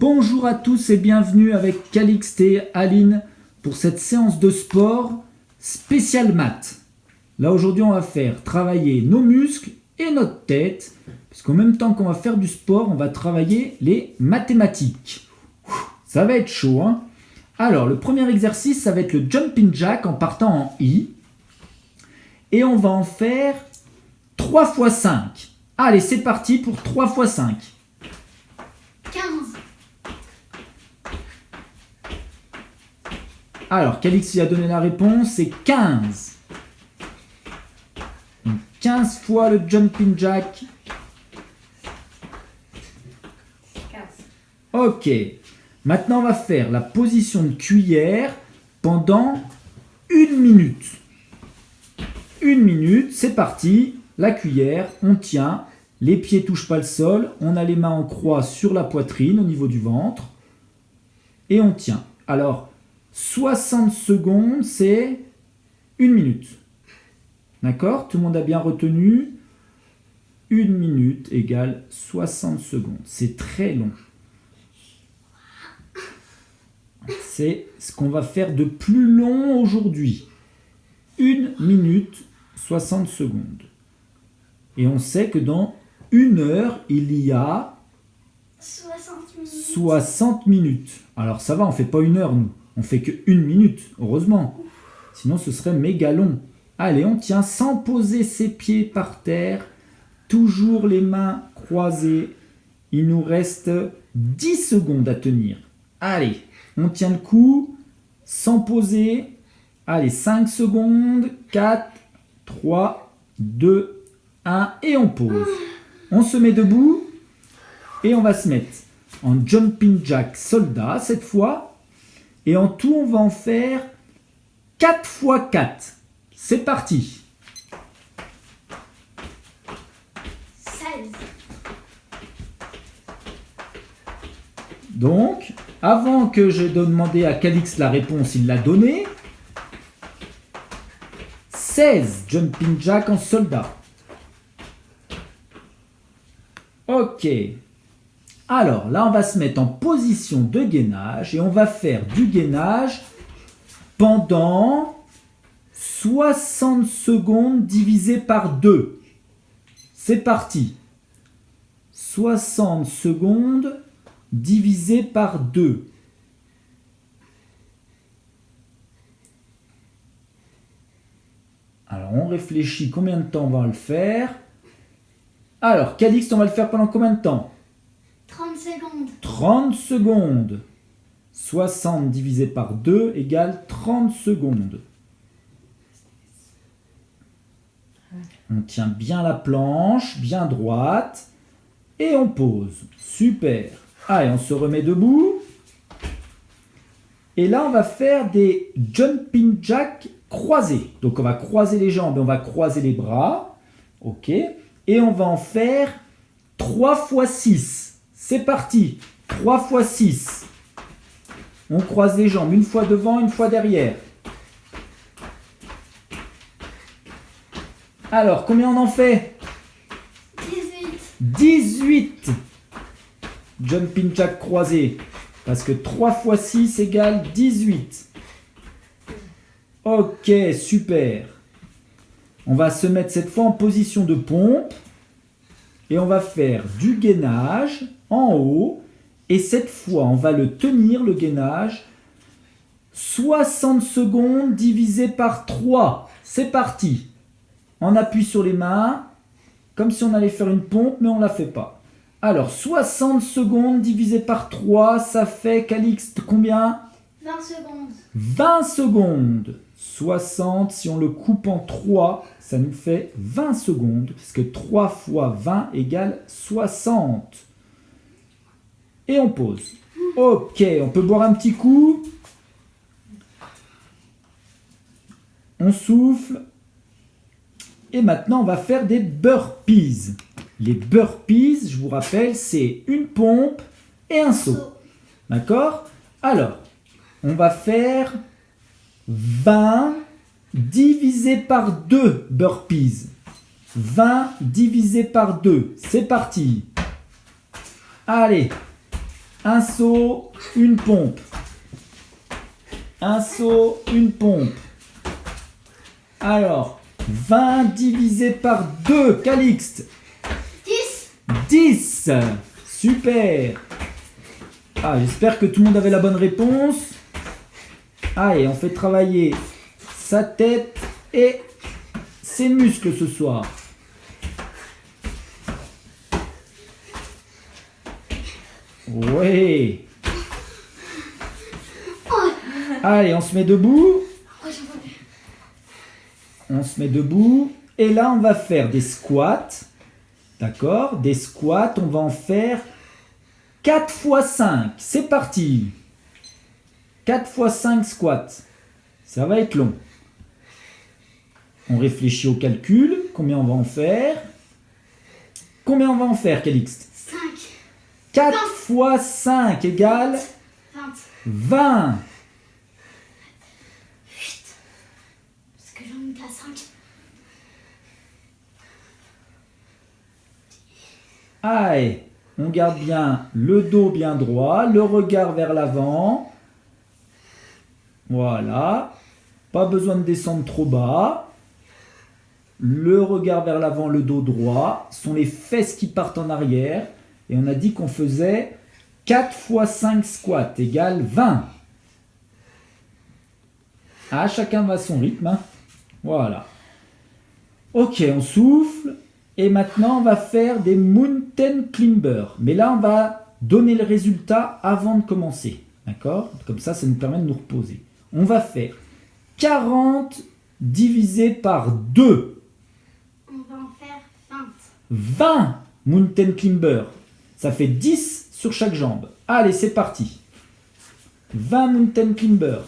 Bonjour à tous et bienvenue avec Calixte et Aline pour cette séance de sport spéciale maths. Là aujourd'hui on va faire travailler nos muscles et notre tête, puisqu'en même temps qu'on va faire du sport, on va travailler les mathématiques. Ça va être chaud, hein? Alors le premier exercice, ça va être le jumping jack en partant en I. Et on va en faire 3 x 5. Allez, c'est parti pour 3 x 5. 15. Alors, Calixte a donné la réponse, c'est 15. Donc, 15 fois le jumping jack. 15. Ok. Maintenant, on va faire la position de cuillère pendant 1 minute. 1 minute, c'est parti. La cuillère, on tient. Les pieds ne touchent pas le sol. On a les mains en croix sur la poitrine, au niveau du ventre. Et on tient. Alors, 60 secondes, c'est 1 minute. D'accord? Tout le monde a bien retenu? 1 minute égale 60 secondes. C'est très long. C'est ce qu'on va faire de plus long aujourd'hui. 1 minute, 60 secondes. Et on sait que dans 1 heure, il y a 60 minutes. 60 minutes. Alors ça va, on ne fait pas 1 heure, nous. On fait que 1 minute, heureusement. Sinon, ce serait méga long. Allez, on tient sans poser ses pieds par terre. Toujours les mains croisées. Il nous reste 10 secondes à tenir. Allez, on tient le coup sans poser. Allez, 5 secondes. 4, 3, 2, 1. Et on pose. On se met debout. Et on va se mettre en jumping jack soldat cette fois. Et en tout, on va en faire 4 x 4. C'est parti. 16. Donc, avant que je demande à Calixte la réponse, il l'a donnée. 16 jumping jack en soldat. Ok. Alors, là, on va se mettre en position de gainage et on va faire du gainage pendant 60 secondes divisé par 2. C'est parti. 60 secondes divisé par 2. Alors, on réfléchit combien de temps on va le faire. Alors, Calixte, on va le faire pendant combien de temps? 30 secondes. 30 secondes. 60 divisé par 2 égale 30 secondes. On tient bien la planche, bien droite. Et on pose. Super. Allez, on se remet debout. Et là, on va faire des jumping jacks croisés. Donc, on va croiser les jambes et on va croiser les bras. OK. Et on va en faire 3 x 6. C'est parti. 3 x 6. On croise les jambes, une fois devant, une fois derrière. Alors, combien on en fait? 18. 18 jumping jack croisés. Parce que 3 x 6 égale 18. Ok, super. On va se mettre cette fois en position de pompe. Et on va faire du gainage en haut. Et cette fois, on va le tenir, le gainage. 60 secondes divisé par 3. C'est parti. On appuie sur les mains. Comme si on allait faire une pompe, mais on ne la fait pas. Alors, 60 secondes divisé par 3, ça fait, Calixte, combien? 20 secondes. 20 secondes. 60, si on le coupe en 3, ça nous fait 20 secondes, puisque 3 fois 20 égale 60. Et on pose. Ok, on peut boire un petit coup. On souffle. Et maintenant, on va faire des burpees. Les burpees, je vous rappelle, c'est une pompe et un saut. D'accord? Alors, on va faire 20 divisé par 2 burpees. 20 divisé par 2. C'est parti. Allez. Un saut, une pompe. Un saut, une pompe. Alors, 20 divisé par 2, Calixte. 10. 10. Super. Ah, j'espère que tout le monde avait la bonne réponse. Allez, on fait travailler sa tête et ses muscles ce soir. Oui. Allez, on se met debout. On se met debout. Et là, on va faire des squats. D'accord? Des squats, on va en faire 4 x 5. C'est parti. 4 x 5 squats. Ça va être long. On réfléchit au calcul. Combien on va en faire? Combien on va en faire, Calixte? 5. 4 x 5 égale 20. 20. Parce que j'en ai pas 5. Allez, on garde bien le dos bien droit, le regard vers l'avant. Voilà. Pas besoin de descendre trop bas. Le regard vers l'avant, le dos droit. Ce sont les fesses qui partent en arrière. Et on a dit qu'on faisait 4 x 5 squats égale 20. Ah, chacun va à son rythme. Hein. Voilà. Ok, on souffle. Et maintenant, on va faire des mountain climbers. Mais là, on va donner le résultat avant de commencer. D'accord? Comme ça nous permet de nous reposer. On va faire 40 divisé par 2. On va en faire 20. 20 mountain climbers. Ça fait 10 sur chaque jambe. Allez, c'est parti. 20 mountain climbers.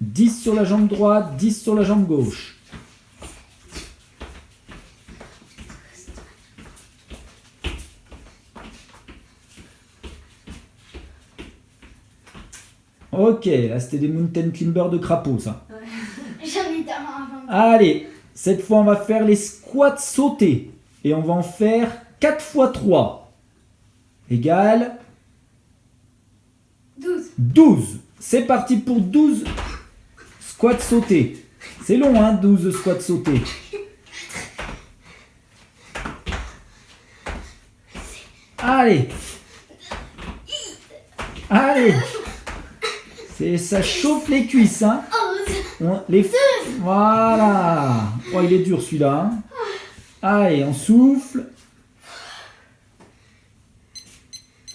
10 sur la jambe droite, 10 sur la jambe gauche. Ok, là c'était des mountain climbers de crapaud, ça. J'en ai tellement avant. Allez, cette fois on va faire les squats sautés. Et on va en faire 4 x 3. Égale 12. 12. C'est parti pour 12 squats sautés. C'est long, hein, 12 squats sautés. Allez. Allez. Ça chauffe les cuisses, hein. Voilà. Oh, il est dur celui-là. Hein. Allez, on souffle.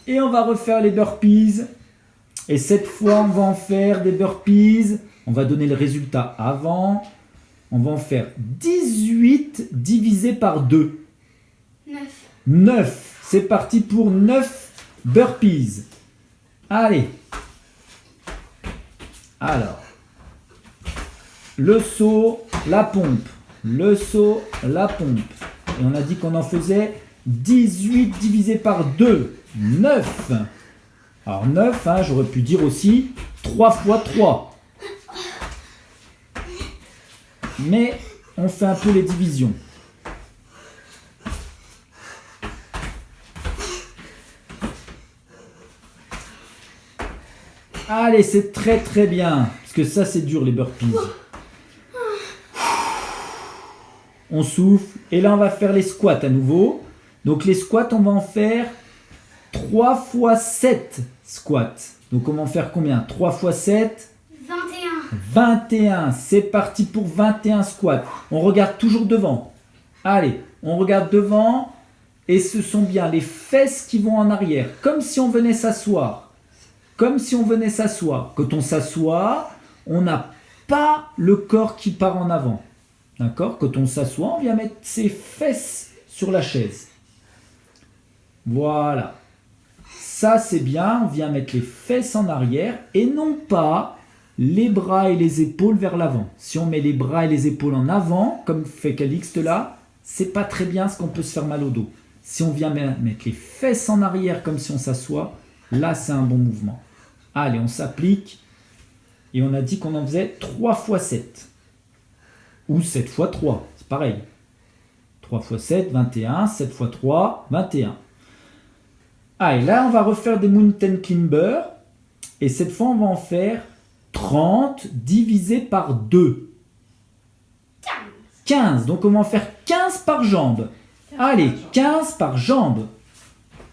Et on va refaire les burpees. Et cette fois, on va en faire des burpees. On va donner le résultat avant. On va en faire 18 divisé par 2. 9. 9. C'est parti pour 9 burpees. Allez. Alors. Le saut, la pompe. Le saut, la pompe. Et on a dit qu'on en faisait 18 divisé par 2. 9. Alors 9, hein, j'aurais pu dire aussi 3 x 3. Mais on fait un peu les divisions. Allez, c'est très très bien. Parce que ça, c'est dur les burpees. On souffle. Et là, on va faire les squats à nouveau. Donc les squats, on va en faire 3 x 7 squats. Donc on va en faire combien? 3 x 7? 21. 21. C'est parti pour 21 squats. On regarde toujours devant. Allez, on regarde devant. Et ce sont bien les fesses qui vont en arrière. Comme si on venait s'asseoir. Comme si on venait s'asseoir. Quand on s'assoit, on n'a pas le corps qui part en avant. D'accord? Quand on s'assoit, on vient mettre ses fesses sur la chaise. Voilà. Ça, c'est bien. On vient mettre les fesses en arrière et non pas les bras et les épaules vers l'avant. Si on met les bras et les épaules en avant, comme fait Calixte là, c'est pas très bien parce qu'on peut se faire mal au dos. Si on vient mettre les fesses en arrière comme si on s'assoit, là, c'est un bon mouvement. Allez, on s'applique. Et on a dit qu'on en faisait 3 x 7. Ou 7 x 3, c'est pareil. 3 x 7, 21, 7 x 3, 21. Ah, et là, on va refaire des mountain climbers. Et cette fois, on va en faire 30 divisé par 2. 15. Donc, on va en faire 15 par jambe. Allez, 15 par jambe.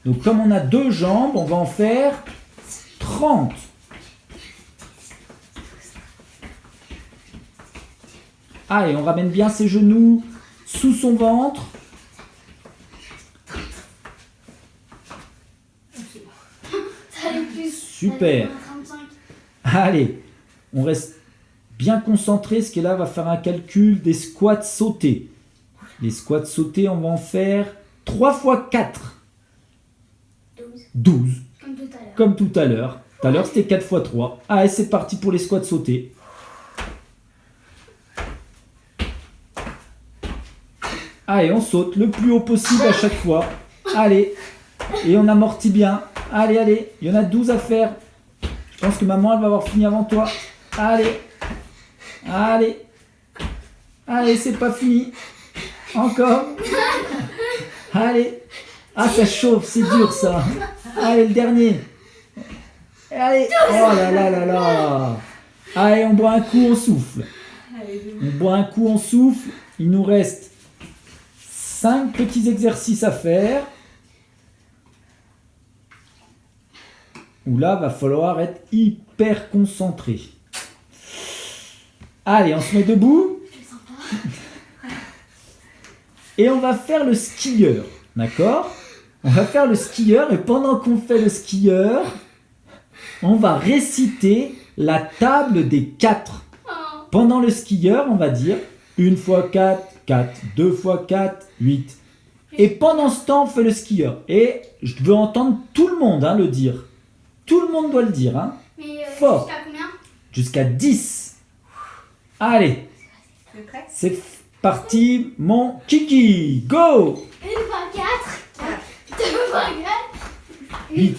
Donc, comme on a 2 jambes, on va en faire 30. Allez, on ramène bien ses genoux sous son ventre. Super. Allez, on reste bien concentré. Ce qui est là va faire un calcul des squats sautés. Les squats sautés, on va en faire 3 fois 4. 12. Comme tout à l'heure. Tout à l'heure, c'était 4 fois 3. Allez, c'est parti pour les squats sautés. Allez, on saute le plus haut possible à chaque fois. Allez, et on amortit bien. Allez, allez, il y en a 12 à faire. Je pense que maman, elle va avoir fini avant toi. Allez, allez, allez, c'est pas fini. Encore. Allez. Ah, ça chauffe, c'est dur ça. Allez, le dernier. Allez. Oh là là là là. Allez, on boit un coup, on souffle. On boit un coup, on souffle. Il nous reste 5 petits exercices à faire. Où là, va falloir être hyper concentré. Allez, on se met debout. Et on va faire le skieur. D'accord ? On va faire le skieur et pendant qu'on fait le skieur, on va réciter la table des 4. Pendant le skieur, on va dire 1 fois 4, 4, 2 fois 4, 8. Et pendant ce temps, on fait le skieur. Et je veux entendre tout le monde le dire. Tout le monde doit le dire. Mais fort. jusqu'à combien? Jusqu'à 10. Allez. C'est parti, mon kiki. Go. 1 fois 4, 2 fois 4, 8,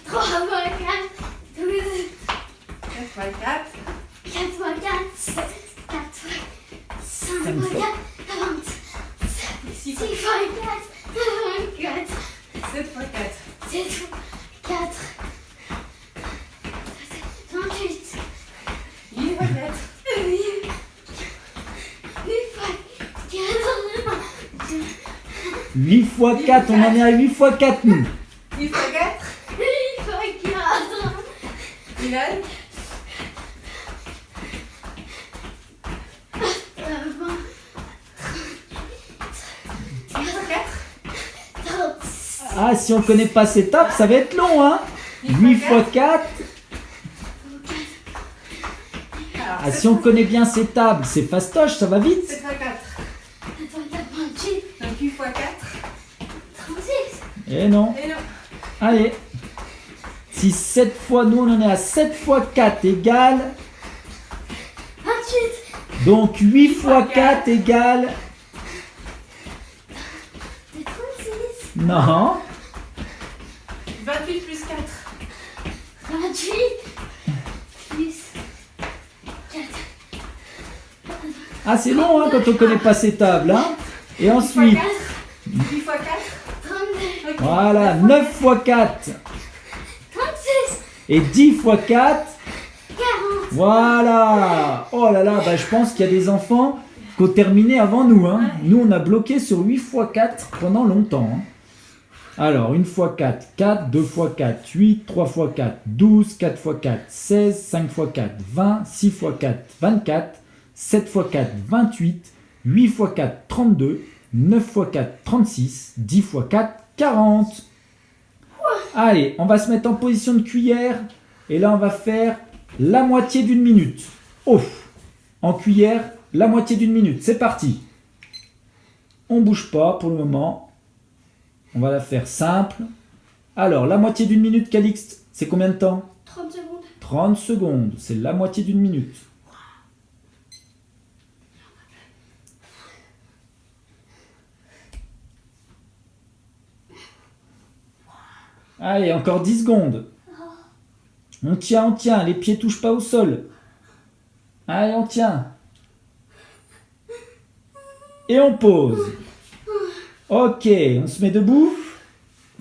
3 fois 4, 12, 4 fois 4, 4 fois 4, 7, 4 fois 5 fois 4, 20, 6 fois 4, 24, 7 fois 4, 7 fois 4, 28, 8 fois 4, 8 fois 4, 8 fois 4, on en est à 8 fois 4 nous. 8 fois 4, 8 fois 4, Milan, 8 fois 4, Ah, si on connaît pas ces tables, ça va être long, hein. 8 fois 4. alors Ah, si on connaît bien ces tables, c'est fastoche, ça va vite. 7 fois 4, 7 fois 4, 28, donc 8 fois 4, 36, Eh non. et non, Allez. Si 7 fois, nous on en est à 7 fois 4 égale. 28, Donc 8 fois 4 égale. c'est 36, Non. 28 plus 4, 28, plus 4, Ah, c'est long, hein, quand on connaît pas ces tables, hein. Et 8 fois ensuite, 4, 8 fois 4, 32, ok. voilà, 9 fois 4 36, et 10 fois 4. 40, Voilà. Oh là là, bah, je pense qu'il y a des enfants qui ont terminé avant nous, hein. Nous, on a bloqué sur 8 fois 4 pendant longtemps, hein. Alors, 1 fois 4, 4, 2 fois 4, 8, 3 fois 4, 12, 4 fois 4, 16, 5 fois 4, 20, 6 fois 4, 24, 7 fois 4, 28, 8 fois 4, 32, 9 fois 4, 36, 10 fois 4, 40. Allez, on va se mettre en position de cuillère et là, on va faire la moitié d'une minute. Oh, en cuillère, la moitié d'une minute. C'est parti. On bouge pas pour le moment. On va la faire simple. Alors, la moitié d'une minute, Calixte, c'est combien de temps? 30 secondes, 30 secondes. C'est la moitié d'une minute. Allez, encore 10 secondes. On tient, les pieds touchent pas au sol. Allez, on tient. Et on pose. Ok, on se met debout.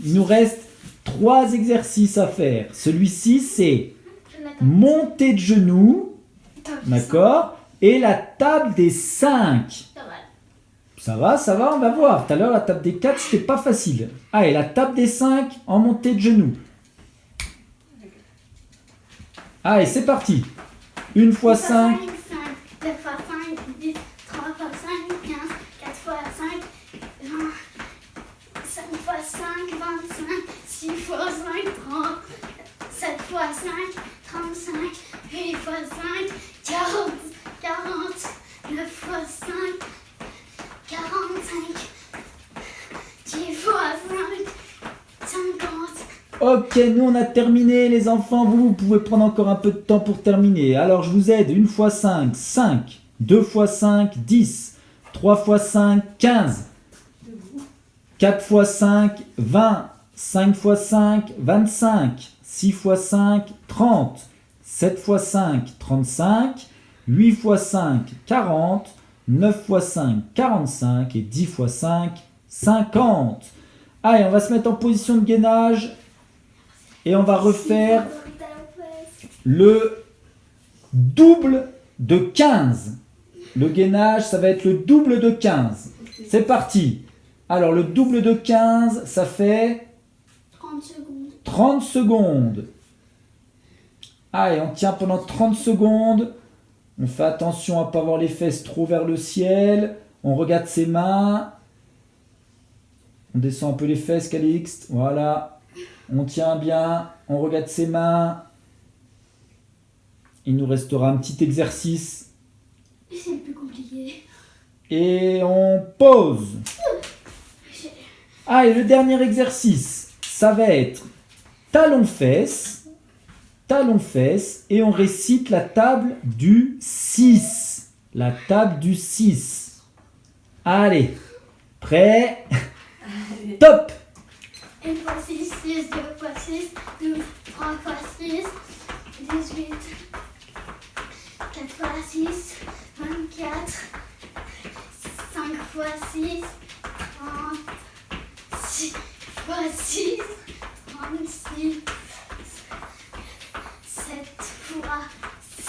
Il nous reste 3 exercices à faire. Celui-ci, c'est Je l'attends. montée de genoux, Top. d'accord, et la table des 5. Ça va. Ça va, on va voir. Tout à l'heure, la table des 4, c'était pas facile. Allez, la table des 5 en montée de genoux. Allez, c'est parti. 1 fois 5, 5, 2 fois 5, 10, 3 fois 5, 15, 4 fois 5, 20, 5 fois 5, 25, 6 fois 5, 30, 7 fois 5, 35, 8 fois 5, 40, 40, 9 fois 5, 45, 10 fois 5, 50. Ok, nous on a terminé les enfants, vous pouvez prendre encore un peu de temps pour terminer. Alors je vous aide, 1 fois 5, 5, 2 fois 5, 10, 3 fois 5, 15, 4 fois 5, 20, 5 fois 5, 25, 6 fois 5, 30, 7 fois 5, 35, 8 fois 5, 40, 9 fois 5, 45 et 10 fois 5, 50. Allez, on va se mettre en position de gainage. Et on va refaire le double de 15. Le gainage, ça va être le double de 15. C'est parti. Alors, le double de 15, ça fait 30 secondes. 30 secondes. Allez, on tient pendant 30 secondes. On fait attention à ne pas avoir les fesses trop vers le ciel. On regarde ses mains. On descend un peu les fesses, Calixte. Voilà. On tient bien, on regarde ses mains. Il nous restera un petit exercice. Et c'est le plus compliqué. Et on pose. Ah, et le dernier exercice, ça va être talon-fesses, et on récite la table du 6. La table du 6. Allez, prêt? Top! 1 fois 6, 6, 2 fois 6, 12, 3 fois 6, 18, 4 fois 6, 24, 5 fois 6, 30, 6 fois 6, 36, 7 fois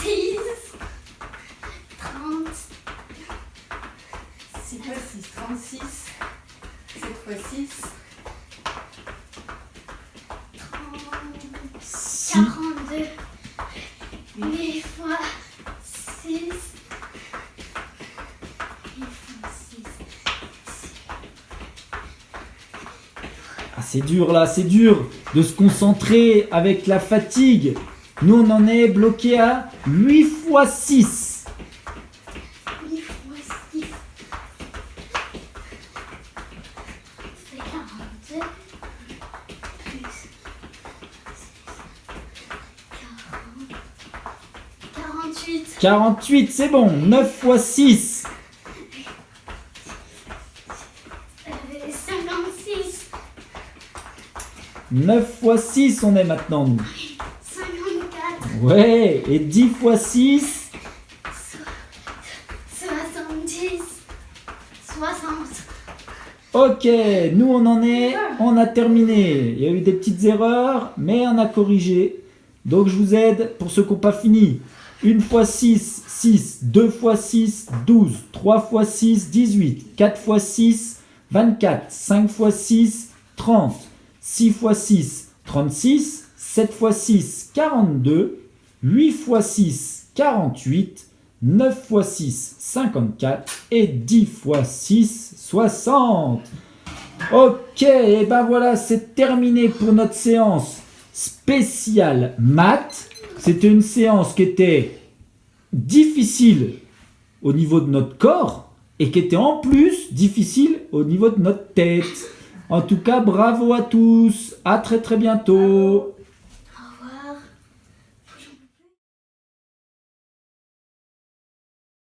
6, 30, 6 fois 6, 36. 7 fois 6. 42, 8 fois 6, 8 fois 6. Ah, c'est dur là, c'est dur de se concentrer avec la fatigue. Nous, on en est bloqué à 8 fois 6. 8 fois 6. C'est 42. Plus 48. 48, c'est bon. 9 fois 6. 56. 9 fois 6, on est maintenant, nous. 54. Ouais, et 10 fois 6. 70. 60. Ok, nous, on a terminé. Il y a eu des petites erreurs, mais on a corrigé. Donc, je vous aide pour ceux qui n'ont pas fini. 1 fois 6, 6. 2 fois 6, 12. 3 fois 6, 18. 4 fois 6, 24. 5 fois 6, 30. 6 fois 6, 36. 7 fois 6, 42. 8 fois 6, 48. 9 fois 6, 54. Et 10 fois 6, 60. Ok, et ben voilà, c'est terminé pour notre séance spéciale maths. C'était une séance qui était difficile au niveau de notre corps et qui était en plus difficile au niveau de notre tête. En tout cas, bravo à tous. À très très bientôt.